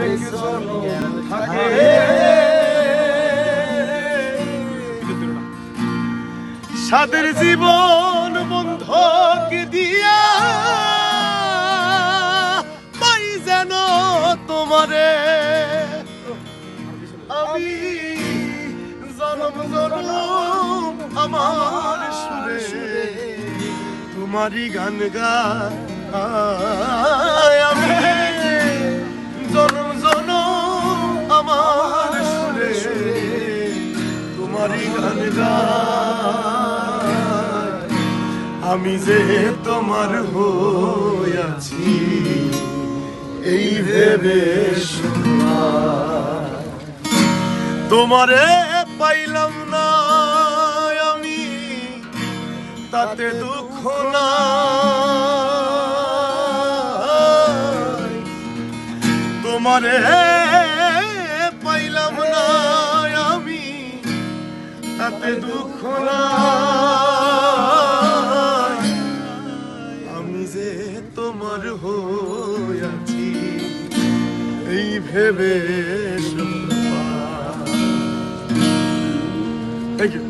একজন থাকে সাদের জীবন বন্ধক দিয়া পাই যেন তোমারে আমি জনম জনম আমার সুরে তোমারই গান গাই আমি জনম জনম আমার সুরে তোমারই গান গাই আমি যে তোমার হইয়াছি এই ভেবে তোমারে পাইলাম না আমি তাতে দুঃখ না তোমারে পাইলাম না আমি তাতে দুঃখ না আমি যে তোমার হইয়াছি এই ভেবে Thank you.